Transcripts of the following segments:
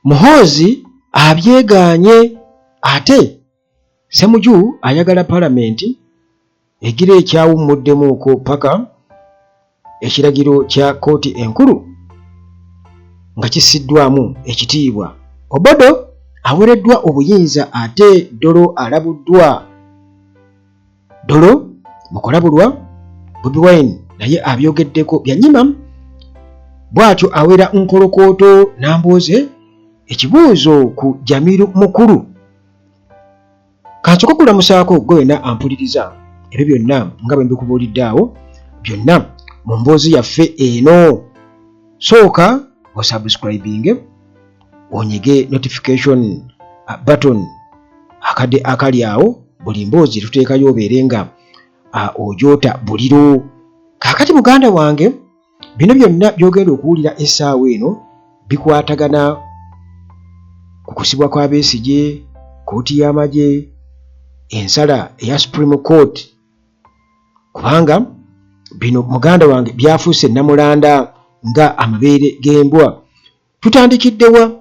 Muhoozi abyeganye ate Ssemujju ayagala Paalamenti egira ekyawummuddemuuko paka ekiragiro kya kkooti enkulu nga kissiddwamu ekitiibwa. Obodo awereddwa obuyinza ate Dolo alabuddwa. Dolo mukolabulwa Bobi Wine naye abyogeddeko byanyima bw'atyo awera Nkolokooto Nambooze ekibuuzo ku Jamiru Mukulu. Kansoka kulamusaako gwe wena ampuliriza ebyo byonna nga bwe mbikubuulidde awo byonna mu mboozi yaffe eno. Sooka osubscribing onyige notification button akadde akali awo buli mboozi tuteekayo obeere nga ojoota buliro. Kaakati muganda wange bino byonna byogenda okuwulira essaawa eno bikwatagana ku kusibwa kwa Besigye, kkooti y'amagye, ensala eya Supreme Court, kubanga bino muganda wange byafuuse namulanda nga amabeere g'embwa. Tutandikiddewa?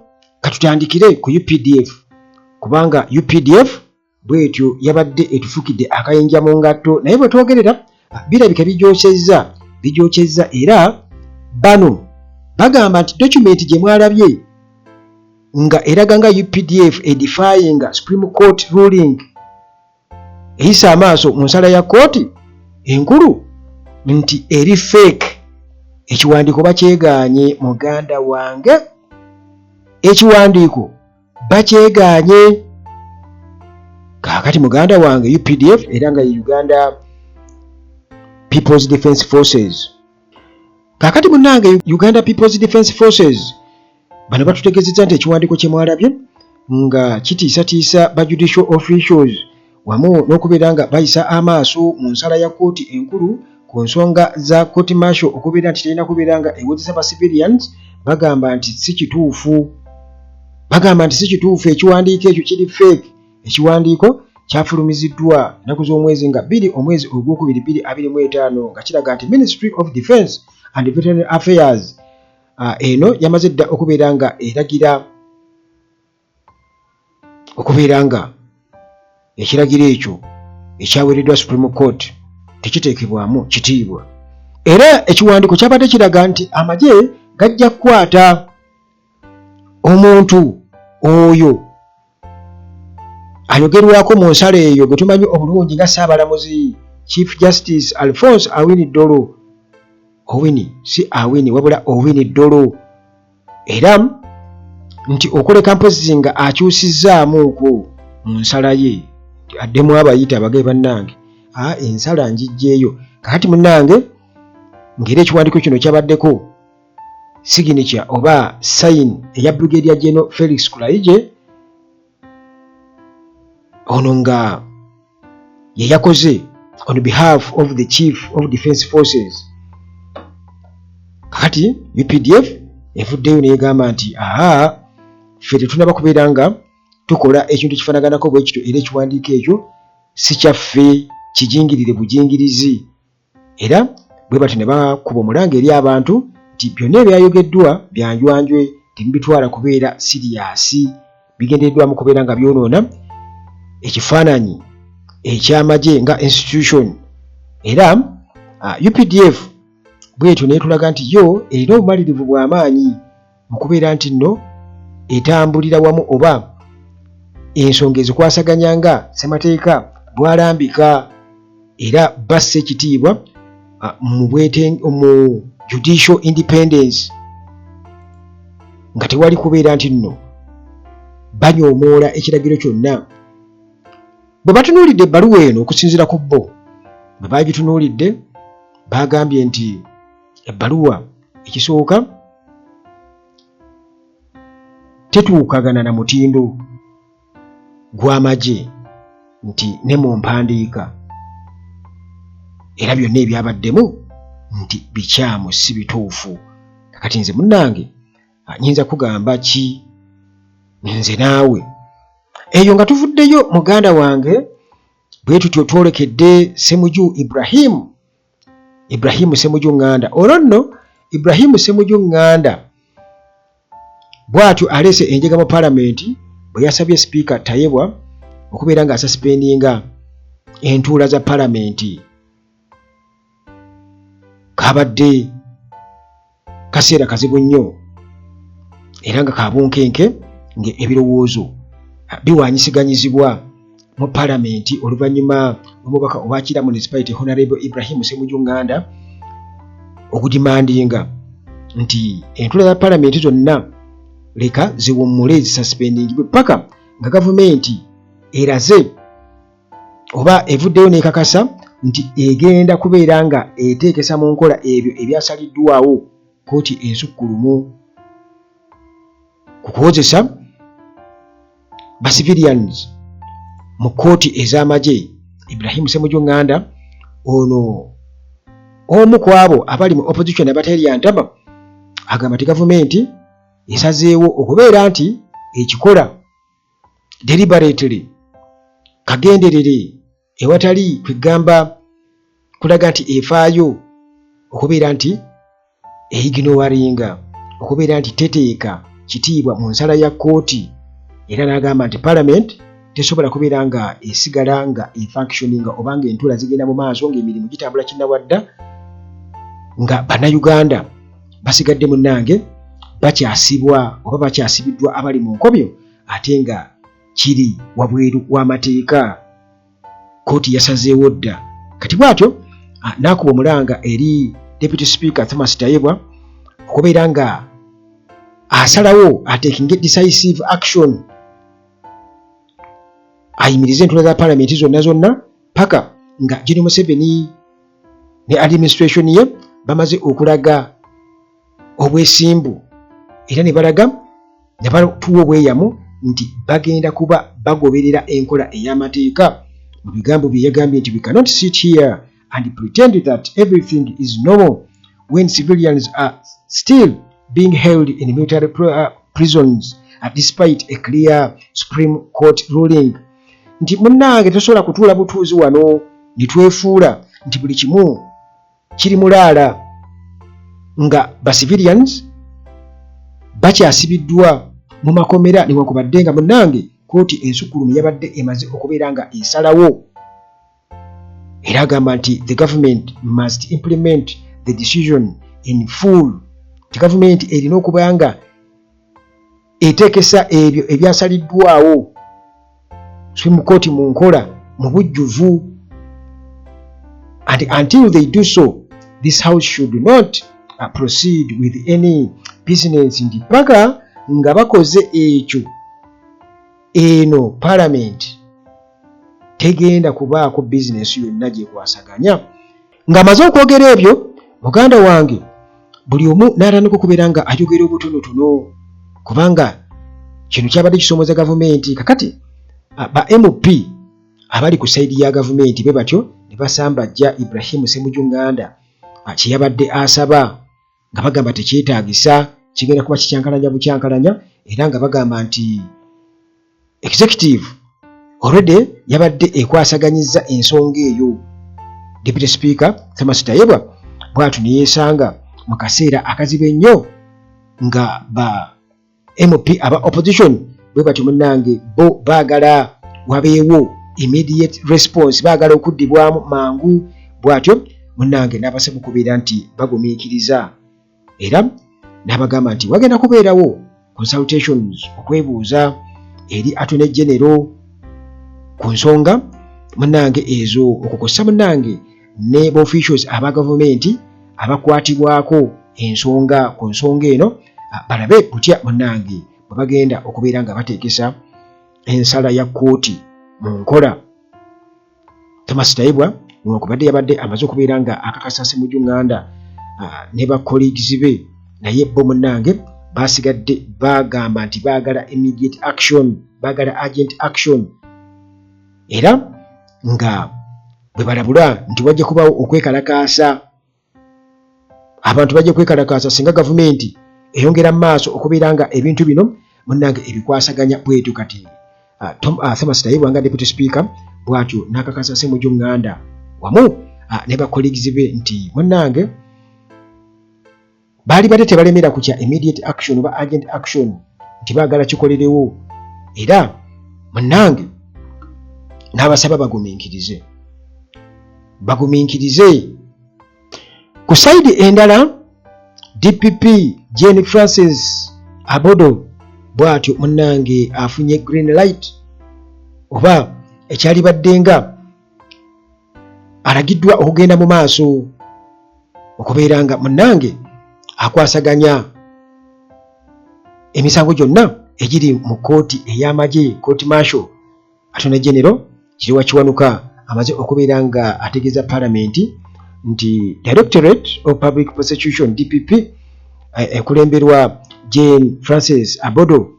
Katutandikire ku UPDF, kubanga UPDF bwetyo yabadde etufukidde akayinja mu ngatto, naye bwe twogerera birabika bijokyezza era bano bagamba nti document gye mwalabye nga eraga nga UPDF edifying Supreme Court ruling eyisa amaaso mu nsala ya kkooti enkulu nti eri fake. Ekiwandiiko bakyeganye muganda wange, ekiwandiiko bakyeganye. Kaakati muganda wange UPDF era nga Uganda People's Defence Forces. Kaakati munnange Uganda People's Defence Forces bano batutegeezezza nti ekiwandiiko kye mwalabye nga kitiisatiisa ba judicial officials wamu n'okubeera nga bayisa amaaso mu nsala ya kkooti enkulu ku nsonga za court martial okubeera nti terina kubeera nga ewozesa ba civilians. Bagamba nti si kituufu, ekiwandiiko ekyo kiri fake. Ekiwandiiko kyafulumiziddwa ennaku z'omwezi nga 2 omwezi ogwokubiri 2025 nga kiraga nti Ministry of Defence and Veteran Affairs eno yamaze dda okubeera nga eragira okubeera nga ekiragiro ekyo ekyaweereddwa Supreme Court tekiteekebwamu kitiibwa. Era ekiwandiiko kyabadde kiraga nti amagye gajja kukwata omuntu oyo ayogerwako mu nsala eyo gwe tumanyi obulungi nga Ssaabalamuzi Chief Justice Alphonse Awini Dolo. Owini Dolo. Era nti okoleka mpozi nga akyusizzaamuuko mu nsala ye addemu abayita abagaye bannange ensala njijjeeyo. Kakati munnange ng'era ekiwandiiko kino kyabaddeko signature oba sign eya Brigadier General Felix Kulaije, ono nga ye yakoze on behalf of the Chief of Defence Forces. Kakati UPDF evuddeyo n'egamba nti ffe tetunaba kubeera nga tukola ekintu kifaanaganako bwe kityo, era ekiwandiiko ekyo si kyaffe, kijingirire bujingirizi. Era bwe bati ne bakuba omulanga eri abantu nti byonna ebyayogeddwa byanjwanjwe, temubitwala kubeera siriyasi, bigendereddwamu kubeera nga byonoona ekifaananyi eky'amagye nga institution. Era UPDF bwetyo neetulaga nti yo erina obumalirivu bw'amaanyi mu kubeera nti nno etambulira wamu oba ensonga ezikwasaganya nga ssemateeka bwalambika era basse ekitiibwa mu judicial independence, nga tewali kubeera nti nno banyoomoola ekiragiro kyonna. Bwe batunuulidde ebbaluwa eno okusinziira ku bo bwe baagitunuulidde baagambye nti ebbaluwa ekisooka tetuukagana na mutindo gw'amagye nti ne mu mpandiika, era byonna ebyabaddemu nti bikyamu si bituufu. Kakati nze munnange nyinza kugamba ki nze naawe eyo nga tuvuddeyo muganda wange bwe tutyo twolekedde Ssemujju Ibrahim Ssemujju Nganda. Olwo nno Ibrahim Ssemujju Nganda bwatyo alese enjega mu parliament bwe yasabye speaker Tayebwa okubeera nga suspendinga entuula za parliament. Kabadde kaseera kazibu nnyo era nga kabunkenke ng'ebirowoozo biwanyisiganyizibwa mu parliament oluvannyuma omubaka owa Kira Municipality Honorable Ibrahim Ssemujju Nganda okudimandinga nti entuula za parliament zonna leka ziwummule zisuspendingibwe paka nga gavumenti eraze oba evuddeyo n'ekakasa nti egenda kubeera nga eteekesa mu nkola ebyo ebyasaliddwawo kooti ensukkulumu ku kukozesa ba civilians mu kooti ez'amagye. Ibrahim Ssemujju Nganda ono omu ku abo abali mu opposition abatali yantama agamba nti gavumenti esazeewo okubeera nti ekikola deliberately kagenderere ewatali kwegamba kulaga nti efaayo okubeera nti eyiginowaringa okubeera nti teteeka kitiibwa mu nsala ya kooti era n'agamba nti parliament tesobola kubeera nga esigala nga efunctioninga oba nga entuula zigenda mu maaso ng'emirimu gitambula kinnawadda nga bannayuganda basigadde munnange bakyasibwa oba bakyasibiddwa abali mu nkobyo ate nga kiri wabweru w'amateeka. Kooti yasazeewo dda kati bw'atyo n'akuba omulanga eri Deputy Speaker Thomas Tayebwa okubeera nga asalawo ateekinge decisive action ayimirize entuula za parliament zonna paka nga General Museveni ne administration ye bamaze okulaga obwesimbu era ne balaga ne batuwa obweyamu nti bagenda kuba bagoberera enkola ey'amateeka. Mu bigambo bye yagambye nti we cannot sit here and pretend that everything is normal when civilians are still being held in military prisons despite a clear Supreme Court ruling. Nti munnange tosobola kutuula butuuzi wano ne twefuula nti buli kimu kiri mulaala nga ba civilians bakyasibiddwa mu makomera newankubadde nga munnange kooti ensukkulumu yabadde emaze okubeera nga esalawo era agamba nti the government must implement the decision in full. Ti gavumenti erina okuba nga eteekesa ebyo ebyasaliddwawo Supreme Court mu nkola mu bujjuvu, and until they do so this house should not proceed with any business. Nti paka nga bakoze ekyo eno parliament tegenda kubaako business yonna gyekwasaganya. Ng'amaze okwogera ebyo muganda wange buli omu n'atandika okubeera nga ayogera obutonotono kubanga kino kyabadde kisomooza gavumenti. Kakati ba MP abali ku sayidi ya gavumenti be batyo ne basambajja Ibrahim Ssemujju Nganda kye yabadde asaba nga bagamba tekyetaagisa kigenda kuba kikyankalanya bukyankalanya era nga bagamba nti executive already yabadde ekwasaganyizza ensonga eyo. Deputy Speaker Thomas Tayebwa bw'atyo ne yeesanga mu kaseera akazibu ennyo nga ba MP aba opposition bwe batyo munnange bo baagala wabeewo immediate response, baagala okuddibwamu mangu. Bw'atyo munnange n'abasaba okubeera nti bagumiikiriza era n'abagamba nti wagenda kubeerawo consultations okwebuuza eri Attorney General ku nsonga munnange ezo okukosa munnange ne officials aba gavumenti abakwatibwako ensonga ku nsonga eno balabe kutya munnange bwe bagenda okubeera nga bateekesa ensala ya kooti mu nkola. Thomas Tayebwa newankubadde yabadde amaze okubeera nga akakasa Ssemujju Nganda ne ba colleagues be naye bo munnange basigadde bagamba nti baagala immediate action, baagala urgent action era nga bwe balabula nti wajja kubaawo okwekalakaasa. Abantu bajja kwekalakaasa singa gavumenti eyongera mu maaso okubeera nga ebintu bino munnange ebikwasaganya bwetyo. Kati Thomas Tayebwa nga Deputy Speaker bw'atyo n'akakasa Ssemujju Nganda wamu ne ba colleagues be nti munnange baali badde tebalemera kutya immediate action oba urgent action nti baagala kikolerewo era munnange n'abasaba bagumiikirize. Ku sayidi endala DPP Jane Francis Abodo bw'atyo munnange afunye green light oba ekyali baddenga alagiddwa okugenda mu maaso okubeera nga munnange akwasaganya emisango gyonna egiri mu kooti ey'amagye kooti marshal Attorney General Kiriwa Kiwanuka amaze okubeera nga ategeeza Parliament nti Directorate of Public Prosecution DPP ekulemberwa Jane Francis Abodo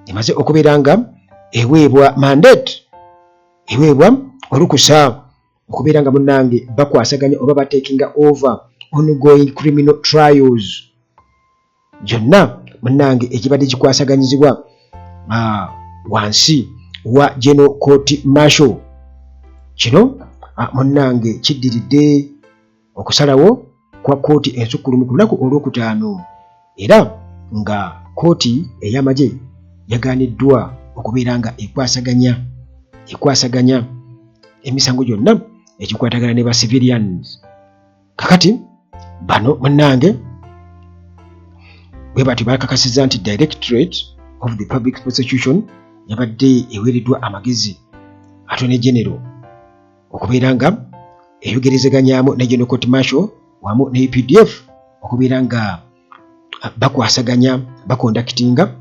emaze okubeera nga eweebwa mandate eweebwa olukusa okubeera nga munnange bakwasaganya oba batekinga over ongoing criminal trials gyonna munnange ekibadde kikwasaganyizibwa wansi wa General Court Marshal. Kino munnange kiddiridde okusalawo kwa kooti ensukkulumu ku lunaku olwokutaano era nga kooti ey'amagye yagaaniddwa okubeera nga ekwasaganya emisango gyonna egikwatagana ne ba civilians. Kakati bano munnange bwe bati bakakasizza nti Directorate of the Public Prosecution yabadde eweereddwa amagezi Attorney General okubeera nga eyogerezeganyaamu ne General Court Marshal wamu ne UPDF okubeera nga bakwasaganya bakondakitinga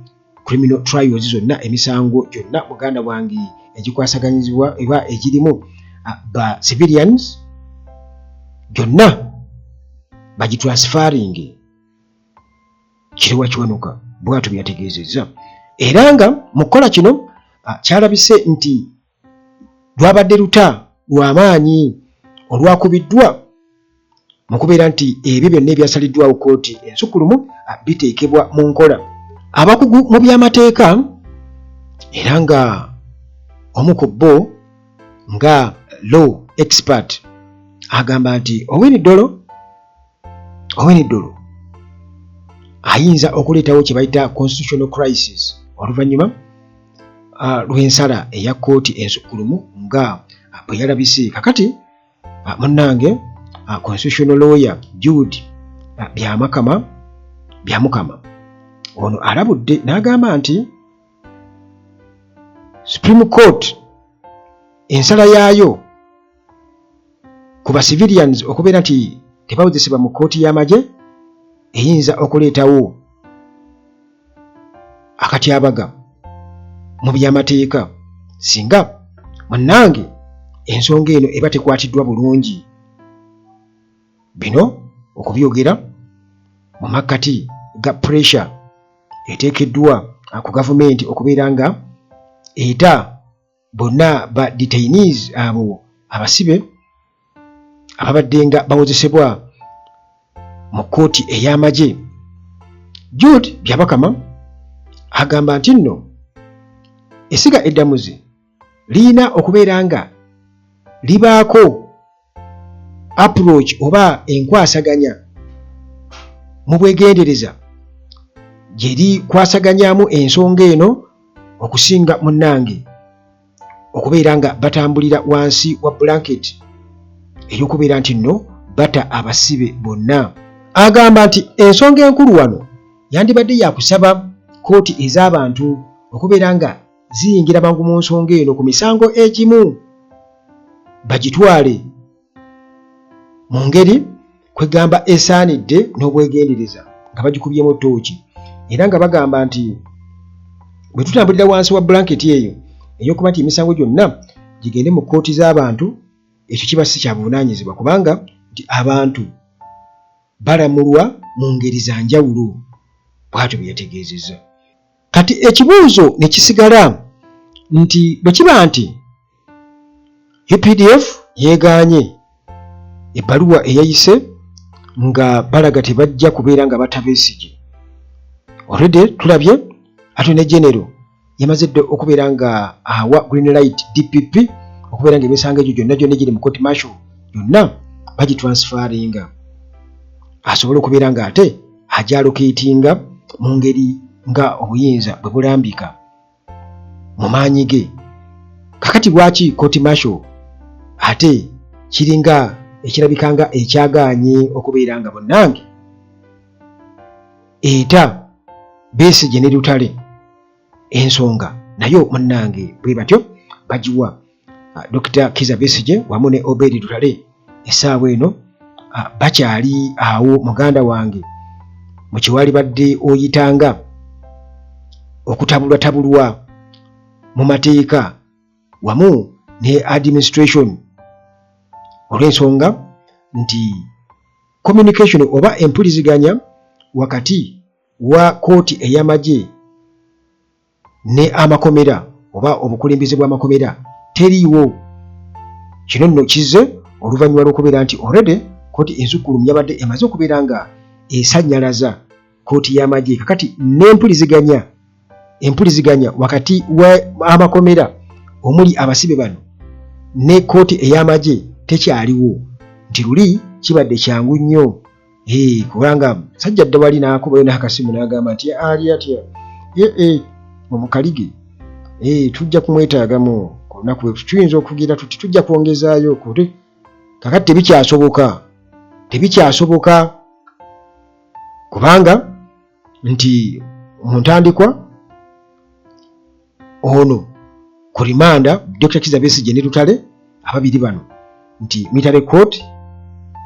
criminal trials zonna emisango gyonna muganda wange egikwasaganyizibwa eba egirimu ba civilians gyonna bagitransferring. Kiriwa Kiwanuka bw'atyo byategeezezza era nga mu kukola kino kyalabise nti lwabadde luta lw'amaanyi olwakubiddwa mu kubeera nti ebyo byonna ebyasaliddwawo kooti ensukkulumu biteekebwa mu nkola. Abakugu mu by'amateeka era nga omu ku bo nga law expert agamba nti Owiny Dollo ayinza okuleetawo kye bayita constitutional crisis oluvannyuma lw'ensala eya kooti ensukkulumu nga bwe yalabise. Kakati munnange constitutional lawyer Jude Byamukama ono alabudde n'agamba nti Supreme Court ensala yaayo ku ba civilians okubeera nti tebawozesebwa mu kooti y'amagye eyinza okuleetawo akatyabaga mu by'amateeka singa munnange ensonga eno eba tekwatiddwa bulungi. Bino okubyogera mu makkati ga pressure eteekeddwa ku gavumenti okubeera nga eta bonna ba detainees abo abasibe ababadde nga bawozesebwa mu kooti ey'amagye. Jude Byabakama agamba nti nno essiga eddamuzi lirina okubeera nga libaako approach oba enkwasaganya mu bwegendereza gye likwasaganyaamu ensonga eno okusinga munnange okubeera nga batambulira wansi wa blanket ey'okubeera nti nno bata abasibe bonna. Agamba nti ensonga enkulu wano yandibadde yakusaba kooti ez'abantu okubeera nga ziyingira mangu mu nsonga eno ku misango egimu bagitwale mu ngeri kwegamba esaanidde n'obwegendereza nga bagikubyemu ttooki era nga bagamba nti bwe tutambulira wansi wa blanket eyo ey'okuba nti emisango gyonna gigende mu kooti z'abantu ekyo kiba si kya buvunaanyizibwa kubanga nti abantu balamulwa mu ngeri za njawulo bw'atyo bye yategeezezza. Kati ekibuuzo ne kisigala nti bwe kiba nti UPDF yeegaanye ebbaluwa eyayise nga balaga tebajja kubeera nga bata Besigye. Already tulabye Attorney General yamaze dde okubeera nga awa green light DPP okubeera nga emisango egyo gyonna egiri mu court martial yonna bagitransferinga asobole okubeera nga ate ajalocatinga mu ngeri nga obuyinza bwe bulambika mu maanyi ge. Kakati lwaki court martial ate kiringa ekirabika nga ekyagaanye okubeera nga bonnange eta Besigye ne Lutale? Ensonga nayo munnange bwe batyo bagiwa Dr. Kizza Besigye wamu ne Obed Lutale. Essaawa eno bakyali awo muganda wange mu kiwali badde oyitanga okutabulwatabulwa mu mateeka wamu ne administration olw'ensonga nti communication oba empuliziganya wakati wa kooti ey'amagye ne amakomera oba obukulembeze bw'amakomera teriiwo. Kino nno kizze oluvannyuma lw'okubeera nti already kooti ensukkulumu yabadde emaze okubeera nga esannyalaza kooti y'amagye. Kakati empuliziganya wakati w'amakomera omuli abasibe bano ne kooti ey'amagye tekyaliwo. Nti luli kibadde kyangu nnyo kubanga sajja dda wali n'akubayo n'akasimu n'agamba nti ali atya mumukalige tujja kumwetaagamu ku lunaku lwe tuyinza okugira tuti tujja kwongezaayo kote. Kakati tebikyasoboka kubanga nti mu ntandikwa ono ku rimanda Dr. Kizza Besigye ne Lutale ababiri bano nti Mitale Court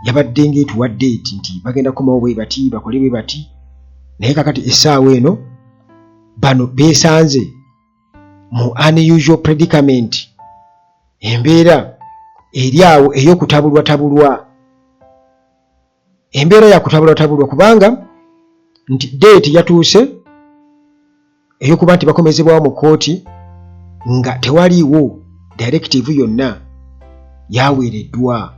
yabadde ng'etuwadde nti bagenda kukomawo bwe bati bakole bwe bati, naye kakati essaawa eno bano beesanze mu unusual predicament, embeera eri awo ey'okutabulwatabulwa, embeera ya kutabulwatabulwa kubanga nti date yatuuse ey'okuba nti bakomezebwawo mu kooti nga tewaliiwo directive yonna yaweereddwa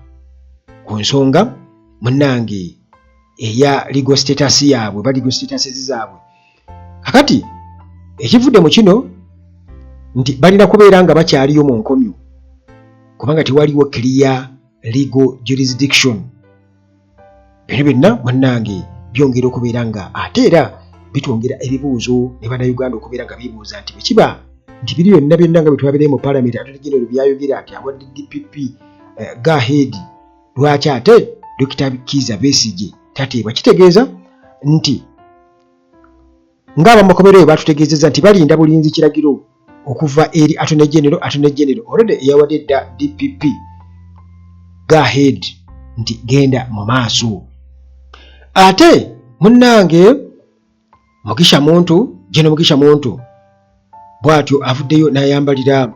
ku nsonga munnange eya legal status yaabwe ba legal status zaabwe. Kakati ekivudde mu kino nti balina kubeera nga bakyaliyo mu nkomyo kubanga tewaliwo clear legal jurisdiction. Bino byonna munnange byongera okubeera nga ate era bitwongera ebibuuzo ne bannayuganda okubeera nga bibuuza nti bwe kiba nti biri byonna nga bwe twabire mu parliament Attorney General byayogera ati awadde DPP go ahead, lwaki ate Dr. Kizza Besigye tateebwa? Kitegeeza nti ng'abamakomero bwe batutegeezezza nti balinda bulinzi kiragiro okuva eri Attorney General already eyawadde dda DPP go ahead nti genda mu maaso. Ate munnange General Mugisha Muntu bw'atyo avuddeyo n'ayambalira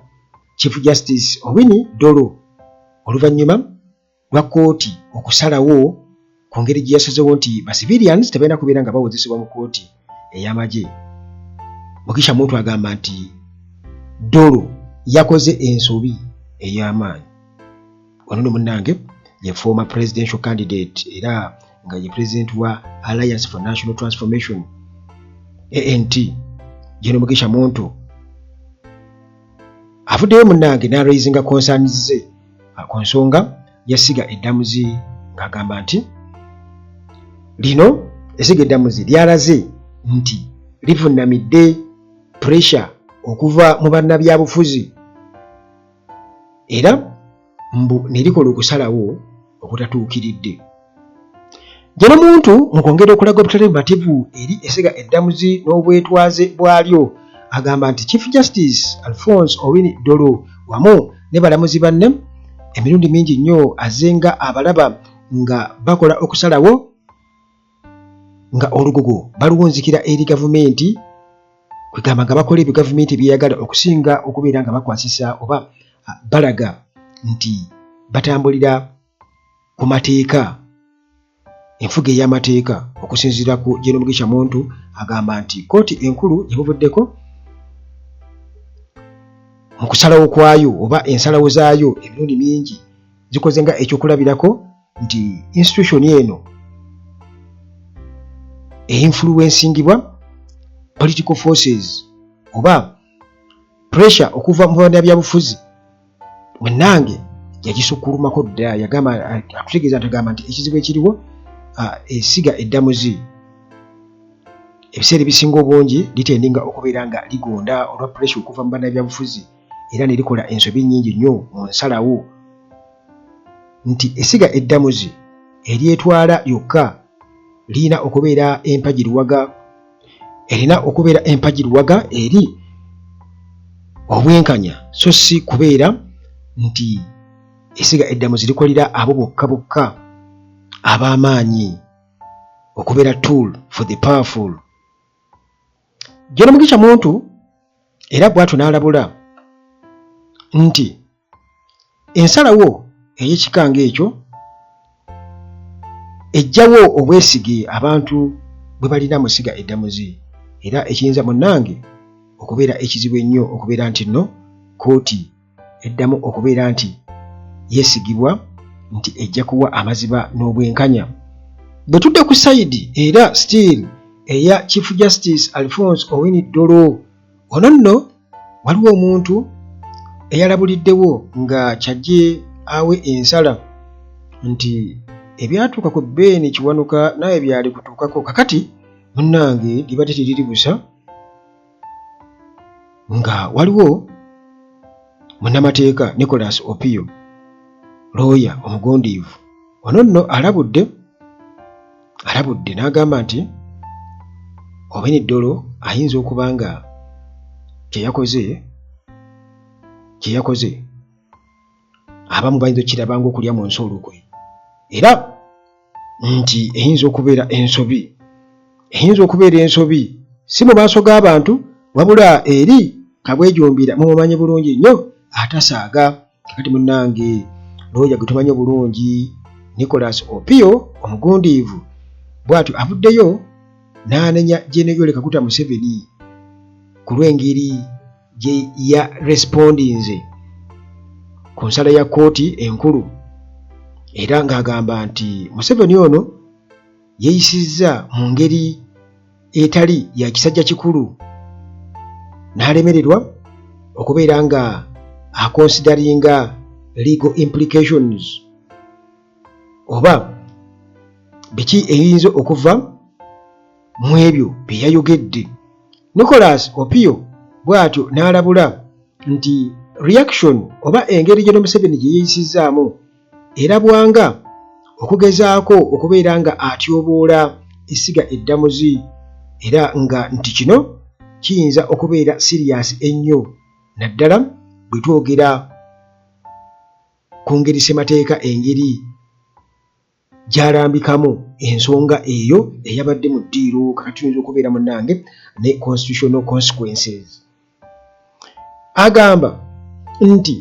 Chief Justice Owiny Dollo oluvannyuma lwa kooti okusalawo ku ngeri gye yasazeewo nti ba civilians tebalina kubeera nga bawozesebwa mu kooti ey'amagye. Mugisha Muntu agamba nti Dollo yakoze ensobi ey'amaanyi. Ono nno munnange ye former presidential candidate era nga ye president wa Alliance for National Transformation ANT. General Mugisha Muntu avuddeyo munnange n'araisinga concerns ze ku nsonga yasiga eddamuzi ng'agamba nti lino esiga eddamuzi lyalaze nti livunnamidde pressure okuva mu bannabyabufuzi era ne likola okusalawo okutatuukiridde. General Muntu mu kwongera okulaga obutale bumativu eri esiga eddamuzi n'obwetwaze bwalyo agamba nti Chief Justice Alphonse Owiny Dollo wamu ne balamuzi banne emirundi mingi nnyo azenga abalaba nga bakola okusalawo nga olugogo baluwunzikira eri gavumenti kwegamba nga bakola ebyo gavumenti byeyagala okusinga okubeera nga bakwasisa oba balaga nti batambulira ku mateeka, enfuga ey'amateeka. Okusinziira ku General Mugisha Muntu agamba nti kooti enkulu yabuvuddeko mu kusalawo kwayo oba ensalawo zaayo emirundi mingi zikoze nga ekyokulabirako nti institution eno einfluencingibwa political forces oba pressure okuva mu bannabyabufuzi. Munnange yagisukkulumako dda, yagamba atutegeeza ntagamba nti ekizibu ekiriwo esiga eddamuzi ebiseera ebisinga obungi litendinga okubeera nga ligonda olwa pressure okuva mu bannabyabufuzi era ne likola ensobi nnyingi nnyo mu nsalawo nti essiga eddamuzi eryetwala lyokka lirina okubeera empagiruwaga eri obwenkanya so si kubeera nti essiga eddamuzi likolera abo bokka ab'amaanyi okubeera tool for the powerful. John Mugisha Muntu era bw'atyo n'alabula nti ensalawo ey'ekikanga ekyo ejjawo obwesige abantu bwe balina mu ssiga eddamuzi era ekiyinza munnange okubeera ekizibu ennyo okubeera nti nno kooti eddamu okubeera nti yeesigibwa nti ejja kuwa amaziba n'obwenkanya. Bwe tudde ku sayidi era still eya Chief Justice Alphonse Owiny Dollo, ono nno waliwo omuntu eyalabuliddewo nga kyajje awe ensala nti ebyatuuka ku Ben Kiwanuka naye byali kutuukako kakati munnange libadde teriri busa nga waliwo munnamateeka Nicholas Opio lawyer omugondiivu ono nno alabudde n'agamba nti Owiny Dollo ayinza okuba nga kye yakoze abamu bayinza okiraba ng'okulya mu nsi olukwe era nti eyinza okubeera ensobi si mu maaso g'abantu wabula eri kabwejombera mumumanyi bulungi nnyo atasaaga. Kakati munnange looya gwe tumanyi obulungi Nicholas Opio omugondiivu bw'atyo avuddeyo n'anenya Gen. Yoweri Kaguta Museveni ku lw'engeri gye ya respondinze ku nsala ya kkooti enkulu era ng'agamba nti Museveni ono yeeyisizza mu ngeri etali ya kisajja kikulu n'alemererwa okubeera nga akonsidaringa legal implications oba biki eyinza okuva mu ebyo bye yayogedde. Nicholas Opio bw'atyo n'alabula nti reaction oba engeri Gen. Museveni gye yeeyisizzaamu erabwanga okugezaako okubeera nga atyoboola essiga eddamuzi era nga nti kino kiyinza okubeera siriasi ennyo naddala bwe twogera ku ngeri ssemateeka engeri gy'alambikamu ensonga eyo eyabadde mu ddiiro kakati tuyinza okubeera munnange ne constitutional consequences. Agamba nti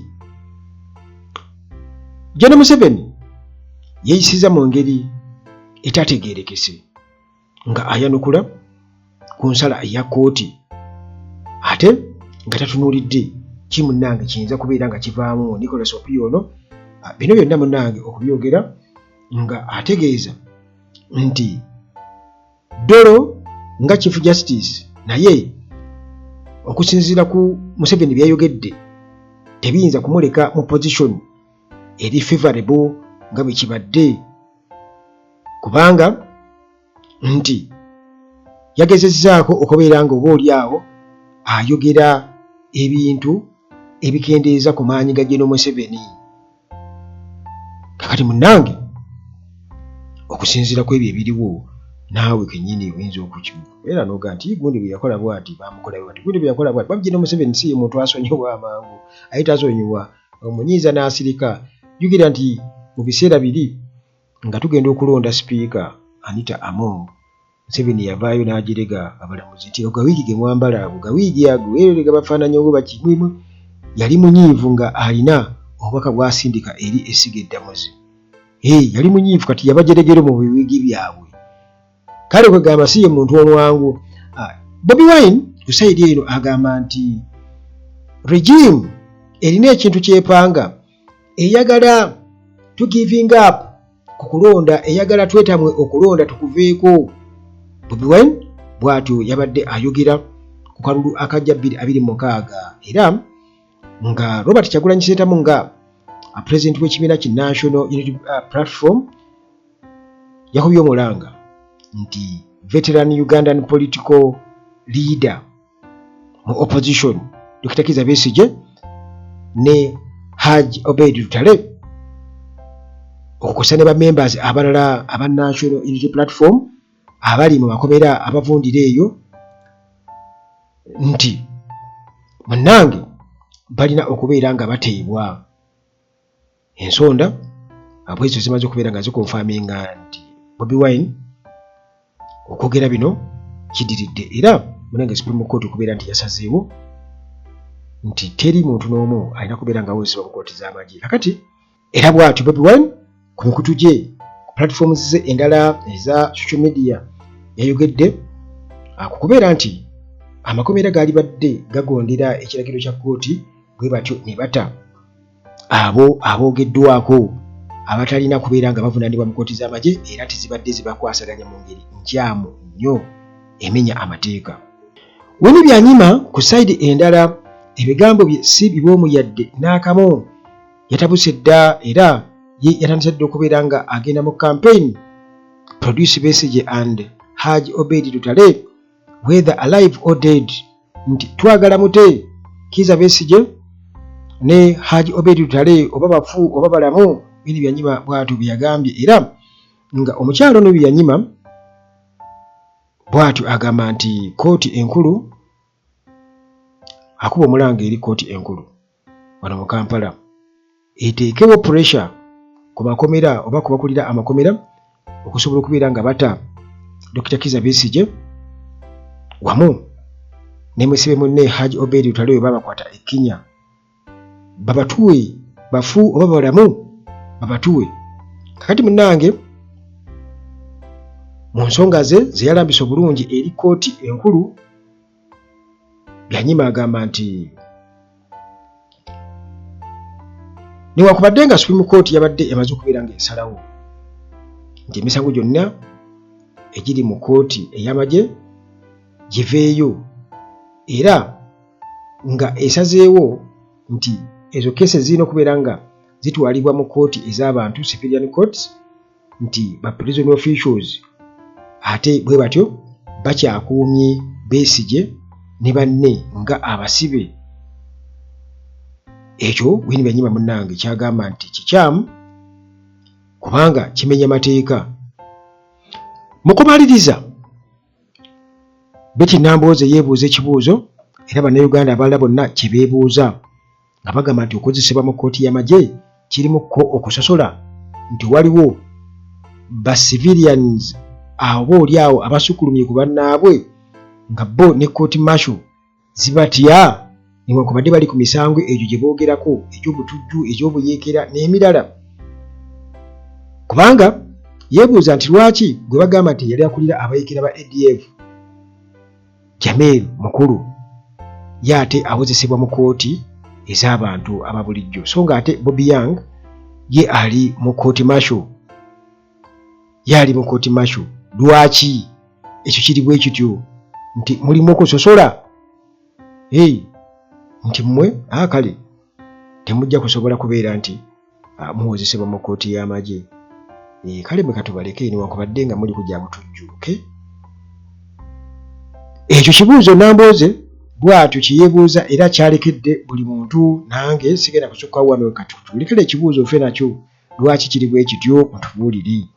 Gen. Museveni yeeyisizza mu ngeri etategeerekese nga ayanukula ku nsala eya kkooti ate nga tatunuulidde ki munnange kiyinza kubeera nga kivaamu. Nicholas Opio ono bino byonna munnange okubyogera nga ategeeza nti Dollo nga Chief Justice naye okusinziira ku Museveni byayogedde tebiyinza kumuleka mu position eri favorable nga bwe kibadde kubanga nti yagezezzaako okubeera nga oba oli awo ayogera ebintu ebikendeeza ku maanyi ga Gen. Museveni. Kakati munnange okusinziira ku ebyo ebiriwo naawe kennyini oyinza okukibeera n'oga nti gundi bwe yakola bw'ati bamukola bw'ati gundi bwe yakola bw'ati. Gen. Museveni si ye muntu asonyiwa amangu ayita asonyiwa omunyiiza n'asirika. Jjukira nti mu biseera biri nga tugenda okulonda sipiika Anita Among Museveni yavaayo n'agirega abalamuzi nti ogawiigi ge mwambala ago gawiigi ago erega bafaananyi obo bakimwimu yali munyiivu nga alina obubaka bw'asindika eri essiga eddamuzi. Yali munyiivu kati yabajeregero mu biwiigi byabwe. Kale kwegamba si ye muntu omwangu. Bobi Wine ku sayidi eno agamba nti regime erina ekintu kyepanga eyagala to giving up ku kulonda eyagala twetamwe okulonda tukuveeko. Bobi Wine bw'atyo yabadde ayogera ku kalulu akajja 2026 era nga Robert Kyagulanyi Ssentamu nga president w'ekibiina ki National Unity Platform yakubye omulanga nti veteran Ugandan political leader mu opposition Dr. Kizza Besigye ne Haji Obeid Lutale okukosa ne ba members abalala aba National Unity Platform abali mu makomera abavundira eyo nti munnange balina okubeera nga bateebwa ensonda abwezo zimaze okubeera nga zikonfaminga nti Bobi Wine okwogera bino kidiridde era munange Supreme Court okubeera nti yasazeewo nti teri muntu n'omu alina kubeera nga awozesebwa mu kooti z'amagye kakati era bw'atyo Bobi Wine ku mikutu gye ku platforms ze endala eza social media yayogedde kukubeera nti amakomera gaali badde gagondera ekiragiro kya kkooti bwe batyo ne bata abo aboogeddwako abatalina kubeera nga bavunaanibwa mu kkooti z'amagye era tezibadde zibakwasaganya mu ngeri nkyamu nnyo emenya amateeka. Winnie Byanyima ku sayidi endala ebigambo bye si biboomu yadde n'akamu yatabuse dda era ye yatandise dda okubeera nga agenda mu campaign Produce Besigye and Haji Obeid Lutale whether alive or dead nti twagala mute Kizza Besigye ne Haji Obeid Lutale oba bafu oba balamu Winnie Byanyima bw'atyo bye yagambye era nga omukyalo ono Byanyima bw'atyo agamba nti kooti enkulu akuba omulanga eri kooti enkulu wano mu Kampala eteekewo pressure ku makomera oba ku bakulira amakomera okusobola okubeera nga bata Dr. Kizza Besigye wamu ne mwesibe munne Haji Obeid Lutale we babakwata ekkinya babatuwe bafu oba balamu babatuwe kakati munnange mu nsonga ze yalambisa obulungi eri kooti enkulu Byanyima agamba nti newakubadde nga Supreme Court yabadde emaze okubeera nga esalawo nti emisango gyonna egiri mu kooti ey'amagye giveeyo era nga esazeewo nti ezo kese zirina okubeera nga zitwalibwa mu kooti ez'abantu civilian courts nti ba prison officials ate bwe batyo bakyakuumye Besigye ne banne nga abasibe ekyo Winnie Byanyima munnange kyagamba nti kikyamu kubanga kimenya mateeka. Mu kumaliriza Betty Nambooze yeebuuza ekibuuzo era bannayuganda abalala bonna kye beebuuza nga bagamba nti okozesebwa mu kkooti y'amagye kirimukko okusosola nti waliwo ba civilians abo oli awo abasukulumye ku bannaabwe nga bo ne kkooti marshal zibatya newankubadde bali ku misango egyo gye boogerako egy'obutujju egy'obuyeekera n'emirala kubanga yeebuuza nti lwaki gwe bagamba nti yali akulira abayeekera ba ADF Jamel mukulu ye ate awozesebwa mu kkooti ez'abantu aba bulijjo so nga ate Bobby Young ye ali mu kkooti marshal lwaki ekyo kiri bwe kityo nti mulimu okusosola nti mmwe kale temujja kusobola kubeera nti muwozesebwa mu kkooti y'amagye kale mwe katubaleke newankubadde nga muli kujja butujju ekyo kibuuzo Nambooze bw'atyo kiyeebuuza era kyalekedde buli muntu nange sigenda kusukkawo wano katutuulekere ekibuuzo ffe nakyo lwaki kiri bwe kityo mutubuulire.